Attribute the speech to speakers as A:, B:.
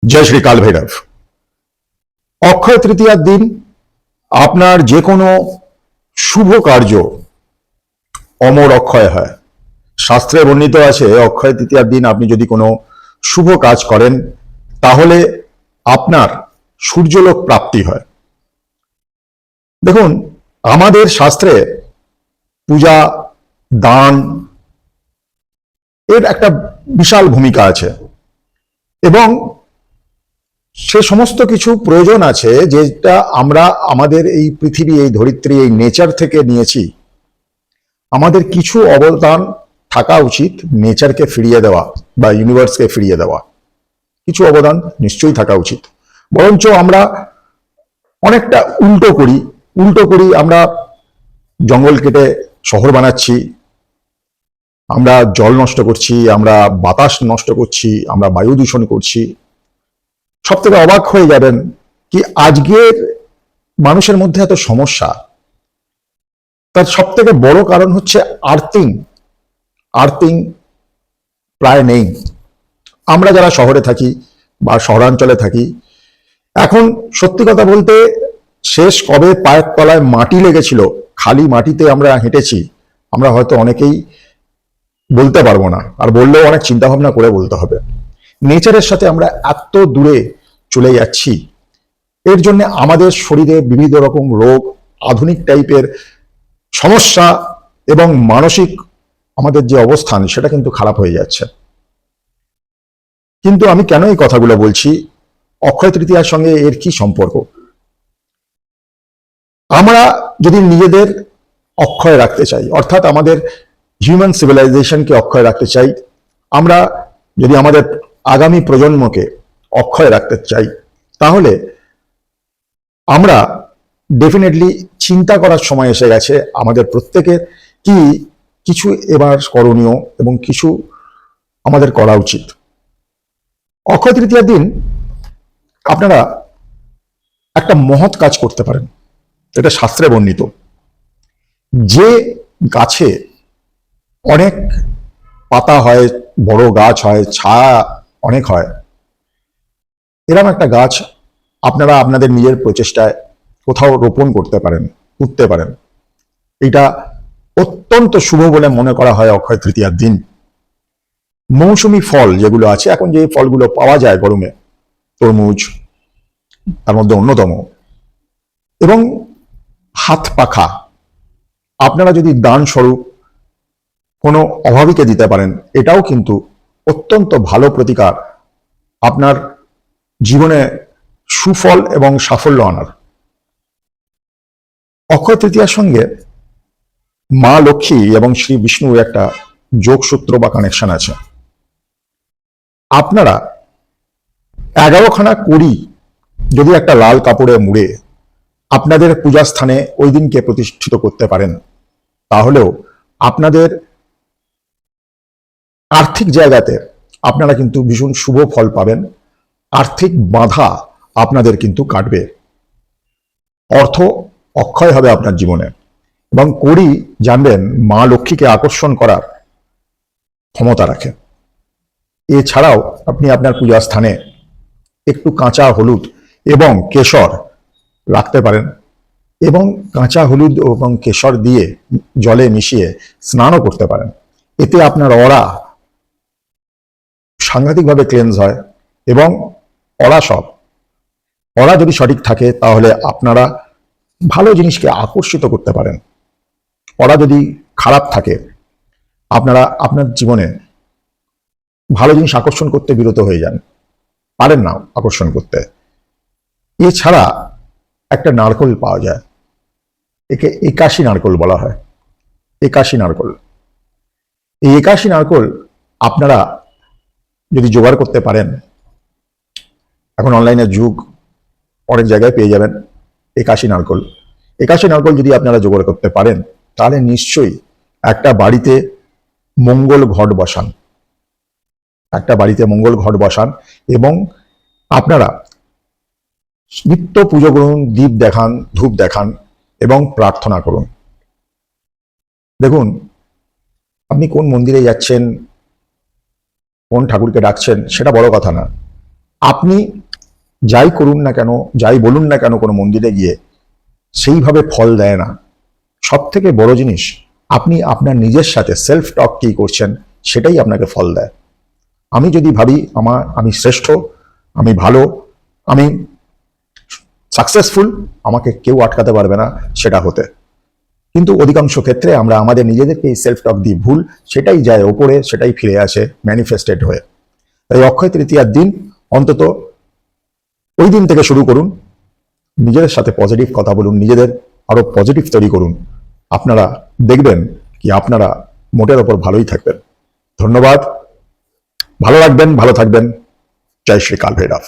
A: জয় শ্রী কাল ভৈরব। অক্ষয় তৃতীয়ার দিন আপনার যে কোনো শুভ কার্য অমর অক্ষয় হয়। শাস্ত্রে বর্ণিত আছে অক্ষয় তৃতীয়ার দিন আপনি যদি কোনো শুভ কাজ করেন তাহলে আপনার সূর্যলোক প্রাপ্তি হয়। দেখুন, আমাদের শাস্ত্রে পূজা, দান এর একটা বিশাল ভূমিকা আছে এবং সে সমস্ত কিছু প্রয়োজন আছে যেটা আমরা আমাদের এই পৃথিবী, এই ধরিত্রী, এই নেচার থেকে নিয়েছি। আমাদের কিছু অবদান থাকা উচিত নেচারকে ফিরিয়ে দেওয়া বা ইউনিভার্সকে ফিরিয়ে দেওয়া। কিছু অবদান নিশ্চয়ই থাকা উচিত। বরঞ্চ আমরা অনেকটা উল্টো করি। আমরা জঙ্গল কেটে শহর বানাচ্ছি, আমরা জল নষ্ট করছি, আমরা বাতাস নষ্ট করছি, আমরা বায়ু দূষণ করছি। সব থেকে অবাক হয়ে যাবেন কি আজকের মানুষের মধ্যে এত সমস্যা, তার সব থেকে বড় কারণ হচ্ছে আর্থিং। আর্থিং প্রায় নেই। আমরা যারা শহরে থাকি বা শহরাঞ্চলে থাকি, এখন সত্যি কথা বলতে শেষ কবে পায়ের তলায় মাটি লেগেছিল, খালি মাটিতে আমরা হেঁটেছি, আমরা হয়তো অনেকেই বলতে পারবো না, আর বললেও অনেক চিন্তা ভাবনা করে বলতে হবে। নেচারের সাথে আমরা এত দূরে চলে যাচ্ছি, এর জন্য আমাদের শরীরে বিবিধ রকম রোগ, আধুনিক টাইপের সমস্যা এবং মানসিক আমাদের যে অবস্থান সেটা কিন্তু খারাপ হয়ে যাচ্ছে। কিন্তু আমি কেন এই কথাগুলো বলছি, অক্ষয় তৃতীয়ার সঙ্গে এর কি সম্পর্ক? আমরা যদি নিজেদের অক্ষয় রাখতে চাই, অর্থাৎ আমাদের হিউম্যান সিভিলাইজেশনকে অক্ষয় রাখতে চাই, আমরা যদি আমাদের আগামী প্রজন্মকে অক্ষয় রাখতে চাই, তাহলে আমরা ডেফিনেটলি চিন্তা করার সময় এসে গেছে আমাদের প্রত্যেকের কি কিছু এবার করণীয় এবং কিছু আমাদের করা উচিত। অক্ষয় তৃতীয়ার দিন আপনারা একটা মহৎ কাজ করতে পারেন, এটা শাস্ত্রে বর্ণিত। যে গাছে অনেক পাতা হয়, বড় গাছ হয়, ছায়া অনেক হয়, এরকম একটা গাছ আপনারা আপনাদের নিজের প্রচেষ্টায় কোথাও রোপণ করতে পারেন, পুঁততে পারেন। এটা অত্যন্ত শুভ বলে মনে করা হয় অক্ষয় তৃতীয়ার দিন। মৌসুমী ফল যেগুলো আছে, এখন যে ফলগুলো পাওয়া যায় গরমে, তরমুজ তার মধ্যে অন্যতম, এবং হাত পাখা আপনারা যদি দান স্বরূপ কোনো অভাবীকে দিতে পারেন, এটাও কিন্তু অত্যন্ত ভালো প্রতিকার আপনার জীবনে সুফল এবং সাফল্য আনার। অক্ষয় তৃতীয়ার সঙ্গে মা লক্ষ্মী এবং শ্রী বিষ্ণুর একটা যোগসূত্র বা কানেকশন আছে। আপনারা 11খানা কড়ি যদি একটা লাল কাপড়ে মুড়ে আপনাদের পূজা স্থানে ওই দিনকে প্রতিষ্ঠিত করতে পারেন, তাহলেও আপনাদের আর্থিক জায়গাতে আপনারা কিন্তু ভীষণ শুভ ফল পাবেন। আর্থিক বাধা আপনাদের কিন্তু কাটবে, অর্থ অক্ষয় হবে আপনার জীবনে। এবং কড়ি জানবেন মা লক্ষ্মীকে আকর্ষণ করার ক্ষমতা রাখে। এছাড়াও আপনি আপনার পূজা স্থানে একটু কাঁচা হলুদ এবং কেশর রাখতে পারেন, এবং কাঁচা হলুদ এবং কেশর দিয়ে জলে মিশিয়ে স্নানও করতে পারেন। এতে আপনার অরা সাংঘাতিকভাবে ক্লেন্স হয়, এবং অরা যদি সঠিক থাকে তাহলে আপনারা ভালো জিনিসকে আকর্ষিত করতে পারেন। অরা যদি খারাপ থাকে, আপনারা আপনার জীবনে ভালো জিনিস আকর্ষণ করতে বিরত হয়ে যান, পারেন না আকর্ষণ করতে। এছাড়া একটা নারকোল পাওয়া যায়, একে একাশী নারকোল বলা হয়। একাশী নারকোল, এই একাশী নারকোল আপনারা যদি জোগাড় করতে পারেন, এখন অনলাইনের যুগ, অনেক জায়গায় পেয়ে যাবেন একাশী নারকোল যদি আপনারা জোগাড় করতে পারেন, তাহলে নিশ্চয়ই একটা বাড়িতে মঙ্গল ঘট বসান, এবং আপনারা নিত্য পুজো করুন, দীপ দেখান, ধূপ দেখান এবং প্রার্থনা করুন। দেখুন, আপনি কোন মন্দিরে যাচ্ছেন, কোন ঠাকুরকে ডাকছেন, সেটা বড় কথা না। আপনি যাই করুন না কেন, যাই বলুন না কেন কোনো মন্দিরে গিয়ে, সেইভাবে ফল দেয় না। সব থেকে বড় জিনিস, আপনি আপনার নিজের সাথে সেলফ টক কি করছেন, সেটাই আপনাকে ফল দেয়। আমি যদি ভাবি আমি শ্রেষ্ঠ, আমি ভালো, আমি সাকসেসফুল, আমাকে কেউ আটকাতে পারবে না সেটা হতে। কিন্তু অধিকাংশ ক্ষেত্রে আমরা আমাদের নিজেদেরকে এই সেলফ টক দিই, ভুল সেটাই যায় ওপরে, সেটাই ফিরে আসে ম্যানিফেস্টেড হয়ে। তাই অক্ষয় তৃতীয়ার দিন অন্তত ওই দিন থেকে শুরু করুন, নিজেদের সাথে পজিটিভ কথা বলুন, নিজেদের আরো পজিটিভ তৈরি করুন। আপনারা দেখবেন কি আপনারা মোটের ওপর ভালোই থাকবেন। ধন্যবাদ, ভালো রাখবেন, ভালো থাকবেন। জয় শ্রী কাল ভৈরব।